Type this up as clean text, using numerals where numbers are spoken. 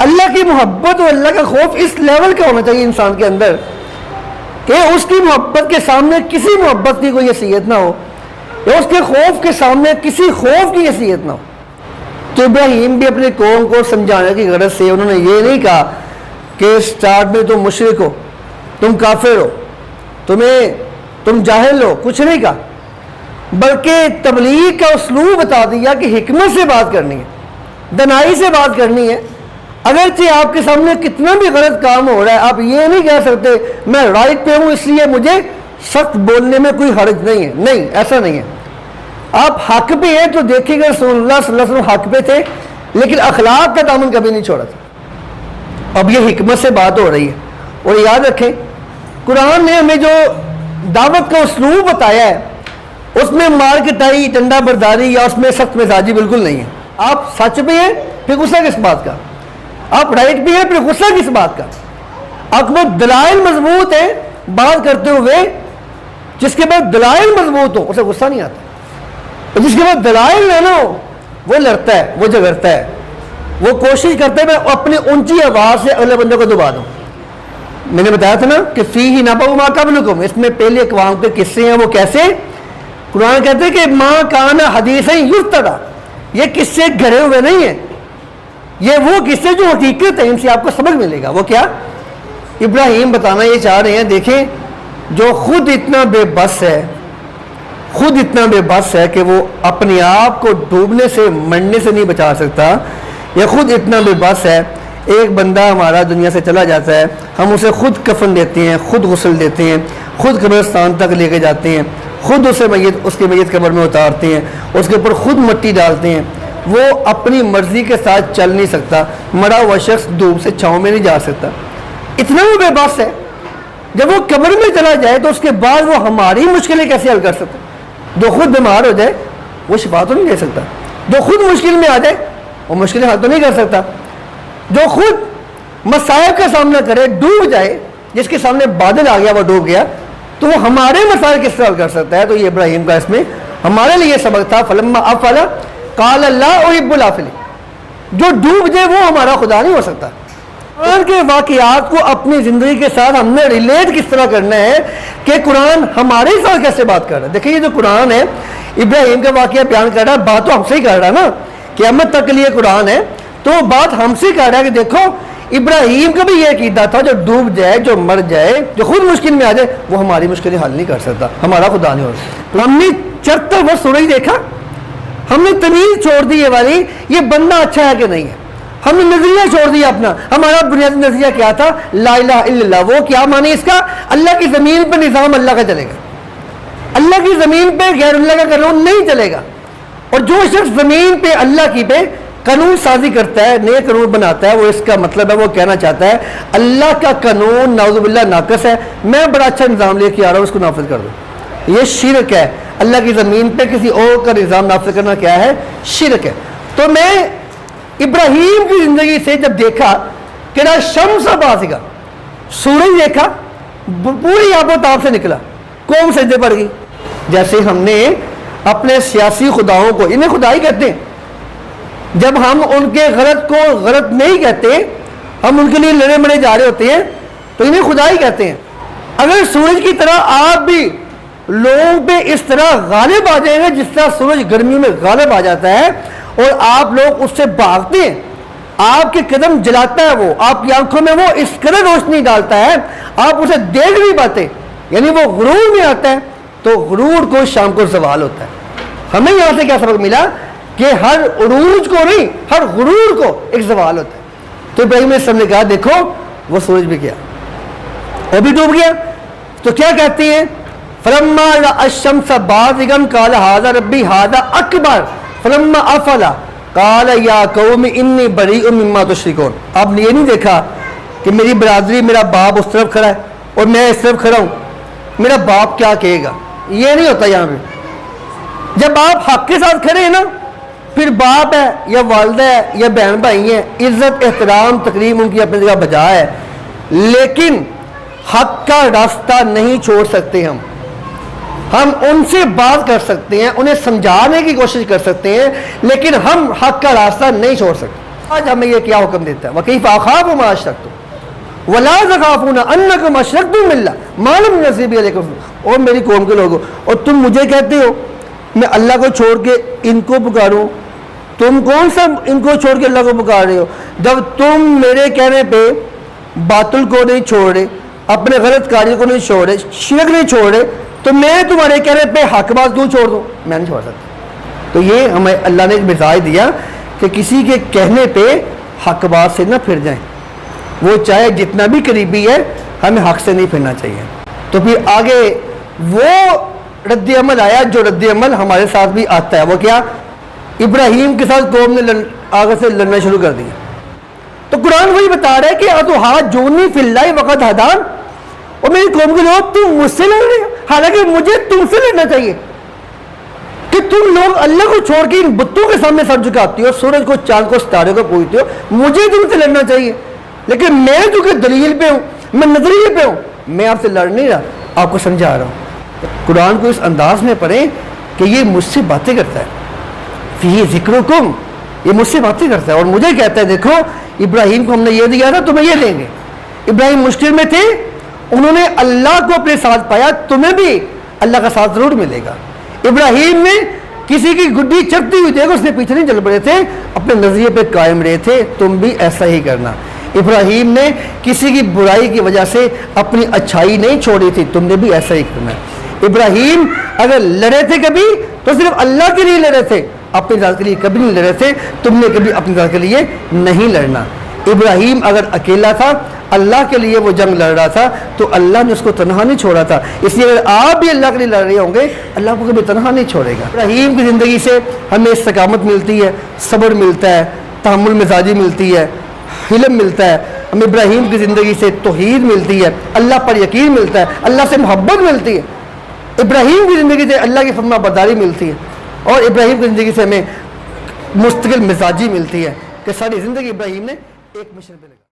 اللہ کی محبت اور اللہ کا خوف اس لیول کا ہونا چاہیے انسان کے اندر کہ اس کی محبت کے سامنے کسی محبت کی کوئی حیثیت نہ ہو، یا اس کے خوف کے سامنے کسی خوف کی حیثیت نہ ہو۔ تو ابراہیم بھی اپنی قوم کو سمجھانے کی غرض سے انہوں نے یہ نہیں کہا کہ سٹارٹ میں تم مشرک ہو، تم کافر ہو، تم جاہل ہو، کچھ نہیں کہا، بلکہ تبلیغ کا اسلوب بتا دیا کہ حکمت سے بات کرنی ہے، دنائی سے بات کرنی ہے۔ اگرچہ آپ کے سامنے کتنا بھی غلط کام ہو رہا ہے، آپ یہ نہیں کہہ سکتے میں رائٹ پہ ہوں اس لیے مجھے سخت بولنے میں کوئی حرج نہیں ہے، نہیں، ایسا نہیں ہے۔ آپ حق پہ ہیں تو دیکھیں گے رسول اللہ صلی اللہ علیہ وسلم حق پہ تھے، لیکن اخلاق کا دامن کبھی نہیں چھوڑا تھا۔ اب یہ حکمت سے بات ہو رہی ہے، اور یاد رکھیں قرآن نے ہمیں جو دعوت کا اسلوب بتایا ہے اس میں مار کٹائی، ڈنڈا برداری یا اس میں سخت مزاجی بالکل نہیں ہے۔ آپ سچ پہ ہیں پھر غصہ کس بات کا، آپ رائٹ پہ ہیں پھر غصہ کس بات کا۔ آپ کو دلائل مضبوط ہیں بات کرتے ہوئے، جس کے بعد دلائل مضبوط ہو اسے غصہ نہیں آتا، اور جس کے بعد دلائل نہ ہو وہ لڑتا ہے، وہ جھگڑتا ہے، وہ کوشش کرتا ہے میں اپنی اونچی آواز سے اگلے بندے کو دبا دوں۔ میں نے بتایا تھا نا کہ فیہ نبأ ما قبلکم، اس میں پہلے اقوام کے قصے ہیں، وہ کیسے؟ قرآن کہتے ہیں کہ ما کان حدیثا یفترا، یہ قصے گھڑے ہوئے نہیں ہیں، یہ وہ قصے جو حقیقت ہے، ان سے آپ کو سبق ملے گا۔ وہ کیا؟ ابراہیم بتانا یہ چاہ رہے ہیں، دیکھیں جو خود اتنا بے بس ہے، خود اتنا بے بس ہے کہ وہ اپنے آپ کو ڈوبنے سے مرنے سے نہیں بچا سکتا، یا خود اتنا بے بس ہے، ایک بندہ ہمارا دنیا سے چلا جاتا ہے، ہم اسے خود کفن دیتے ہیں، خود غسل دیتے ہیں، خود قبرستان تک لے کے جاتے ہیں، خود اس کی میت قبر میں اتارتے ہیں، اس کے اوپر خود مٹی ڈالتے ہیں، وہ اپنی مرضی کے ساتھ چل نہیں سکتا، مرا ہوا شخص دھوپ سے چھاؤں میں نہیں جا سکتا، اتنا وہ بے بس ہے۔ جب وہ قبر میں چلا جائے تو اس کے بعد وہ ہماری مشکلیں کیسے حل کر سکتا؟ جو خود بیمار ہو جائے وہ شفا تو نہیں دے سکتا، جو خود مشکل میں آ جائے وہ مشکلیں حل تو نہیں کر سکتا، جو خود مسائل کا سامنا کرے ڈوب جائے، جس کے سامنے بادل آ گیا وہ ڈوب گیا، تو وہ ہمارے مسائل کس طرح حل کر سکتا ہے؟ تو یہ ابراہیم کا اس میں ہمارے لیے سبق تھا۔ فلما افل قال اللہ احب الافلین، جو ڈوب جائے وہ ہمارا خدا نہیں ہو سکتا۔ قرآن کے واقعات کو اپنی زندگی کے ساتھ ہم نے ریلیٹ کس طرح کرنا ہے کہ قرآن ہمارے ساتھ کیسے بات کر رہا ہے۔ دیکھیں یہ جو قرآن ہے ابراہیم کا واقعہ بیان کر رہا ہے، بات تو ہم سے ہی کر رہا ہے نا، قیامت تک کے لیے قرآن ہے، تو بات ہم سے کر رہا ہے کہ دیکھو ابراہیم کا بھی یہ عقیدہ تھا جو ڈوب جائے، جو مر جائے، جو خود مشکل میں آ جائے، وہ ہماری مشکلیں حل نہیں کر سکتا، ہمارا خدا نہیں ہو سکتا۔ ہم نے چڑھتا وہ سورج دیکھا، ہم نے تمیز چھوڑ دی یہ والی، یہ بندہ اچھا ہے کہ نہیں ہے، ہم نے نظریہ چھوڑ دیا اپنا۔ ہمارا بنیادی نظریہ کیا تھا؟ لا الہ الا اللہ۔ وہ کیا معنی اس کا؟ اللہ کی زمین پہ نظام اللہ کا چلے گا، اللہ کی زمین پہ غیر اللہ کا قانون نہیں چلے گا، اور جو شخص زمین پہ اللہ کی پہ قانون سازی کرتا ہے، نئے قانون بناتا ہے، وہ اس کا مطلب ہے وہ کہنا چاہتا ہے اللہ کا قانون نعوذ باللہ ناقص ہے، میں بڑا اچھا نظام لے کے آ رہا ہوں، اس کو نافذ کر دوں۔ یہ شرک ہے، اللہ کی زمین پہ کسی اور کا نظام نافذ کرنا کیا ہے؟ شرک ہے۔ تو میں ابراہیم کی زندگی سے جب دیکھا کہ شمس بازغہ، سورج دیکھا پوری آب و تاب سے نکلا، قوم سجدے پڑ گئی۔ جیسے ہم نے اپنے سیاسی خداؤں کو، انہیں خدا ہی کہتے ہیں، جب ہم ان کے غلط کو غلط نہیں کہتے، ہم ان کے لیے لڑے مڑے جا رہے ہوتے ہیں تو انہیں خدا ہی کہتے ہیں۔ اگر سورج کی طرح آپ بھی لوگوں پہ اس طرح غالب آ جائیں گے جس طرح سورج گرمیوں میں غالب آ جاتا ہے، اور آپ لوگ اس سے بھاگتے ہیں، آپ کے قدم جلاتا ہے، وہ آپ کی آنکھوں میں وہ اس قدر روشنی ڈالتا ہے آپ اسے دیکھ نہیں پاتے، یعنی وہ غرور میں آتا ہے، تو غرور کو شام کو زوال ہوتا ہے۔ ہمیں یہاں سے کیا سبق ملا کہ ہر عروج کو نہیں، ہر غرور کو ایک زوال ہوتا ہے۔ تو ابراہیم علیہ السلام نے کہا دیکھو وہ سورج بھی گیا، وہ بھی ڈوب گیا، تو کیا کہتے ہیں؟ فلما رأى الشمس بازغا قال هذا ربي هذا اکبر فلما افل قال یا قوم انی بریء مما تشرکون۔ آپ نے یہ نہیں دیکھا کہ میری برادری، میرا باپ اس طرف کھڑا ہے اور میں اس طرف کھڑا ہوں، میرا باپ کیا کہے گا؟ یہ نہیں ہوتا یہاں پہ۔ جب آپ حق کے ساتھ کھڑے ہیں نا، پھر باپ ہے یا والدہ ہے یا بہن بھائی ہیں، عزت احترام تقریم ان کی اپنی جگہ بجا ہے، لیکن حق کا راستہ نہیں چھوڑ سکتے۔ ہم ان سے بات کر سکتے ہیں، انہیں سمجھانے کی کوشش کر سکتے ہیں، لیکن ہم حق کا راستہ نہیں چھوڑ سکتے۔ آج ہمیں یہ کیا حکم دیتا ہے وَكَيْفَ أَخَافُ مَا أَشْرَكْتُمْ وَلَا تَخَافُونَ أَنَّكُمْ أَشْرَكْتُم بِاللَّهِ مَا لَمْ يُنَزِّلْ بِهِ عَلَيْكُمْ اور میری قوم کے لوگوں، اور تم مجھے کہتے ہو میں اللہ کو چھوڑ کے ان کو پکاروں؟ تم کون سا ان کو چھوڑ کے اللہ کو پکار رہے ہو؟ جب تم میرے کہنے پہ باطل کو نہیں چھوڑ رہے، اپنے غلط کاریوں کو نہیں چھوڑ رہے، شرک نہیں چھوڑ رہے، تو میں تمہارے کہنے پہ حق بات کیوں چھوڑ دوں؟ میں نہیں چھوڑ سکتا۔ تو یہ ہمیں اللہ نے ایک مزاج دیا کہ کسی کے کہنے پہ حق بات سے نہ پھر جائیں، وہ چاہے جتنا بھی قریبی ہے، ہمیں حق سے نہیں پھرنا چاہیے۔ تو پھر آگے وہ رد عمل آیا جو رد عمل ہمارے ساتھ بھی آتا ہے، وہ کیا؟ ابراہیم کے ساتھ قوم نے آگے سے لڑنا شروع کر دیا۔ تو قرآن وہی بتا رہا ہے کہ اتحاجونی فی اللہ وقد ہدان، اور میری قوم کے لوگ تم مجھ سے لڑ رہے ہو، حالانکہ مجھے تم سے لڑنا چاہیے کہ تم لوگ اللہ کو چھوڑ کے ان بتوں کے سامنے سر جھکاتی ہو، سورج کو، چاند کو، ستارے کو پوجتے ہو، مجھے تم سے لڑنا چاہیے، لیکن میں جو کہ دلیل پہ ہوں، میں نظریے پہ ہوں، میں آپ سے لڑ نہیں رہا، آپ کو سمجھا رہا ہوں۔ قرآن کو اس انداز میں پڑھیں کہ یہ مجھ سے باتیں کرتا ہے، فی ذکرکم، یہ مجھ سے باتیں کرتا ہے اور مجھے کہتا ہے دیکھو ابراہیم کو ہم نے یہ دیا تھا، تمہیں یہ دیں گے۔ ابراہیم مشکل میں تھے، انہوں نے اللہ کو اپنے ساتھ پایا، تمہیں بھی اللہ کا ساتھ ضرور ملے گا۔ ابراہیم نے کسی کی گڈی چکتی ہوئی دیکھو، اس نے پیچھے نہیں چل پڑے تھے، اپنے نظریے پہ قائم رہے تھے، تم بھی ایسا ہی کرنا۔ ابراہیم نے کسی کی برائی کی وجہ سے اپنی اچھائی نہیں چھوڑی تھی، تم نے بھی ایسا ہی کرنا ہے۔ ابراہیم اگر لڑے تھے کبھی تو صرف اللہ کے لیے لڑے تھے، اپنی ذات کے لیے کبھی نہیں لڑے تھے، تم نے کبھی اپنی ذات کے لیے نہیں لڑنا۔ ابراہیم اگر اکیلا تھا، اللہ کے لیے وہ جنگ لڑ رہا تھا، تو اللہ نے اس کو تنہا نہیں چھوڑا تھا، اس لیے اگر آپ بھی اللہ کے لیے لڑ رہے ہوں گے، اللہ کو کبھی تنہا نہیں چھوڑے گا۔ ابراہیم کی زندگی سے ہمیں استقامت ملتی ہے، صبر ملتا ہے، تحمل مزاجی ملتی ہے، حلم ملتا ہے۔ ہمیں ابراہیم کی زندگی سے توحید ملتی ہے، اللہ پر یقین ملتا ہے، اللہ سے محبت ملتی ہے۔ ابراہیم کی زندگی سے اللہ کی فرما برداری ملتی ہے، اور ابراہیم کی زندگی سے ہمیں مستقل مزاجی ملتی ہے کہ ساری زندگی ابراہیم نے ایک مشن پہ لگا۔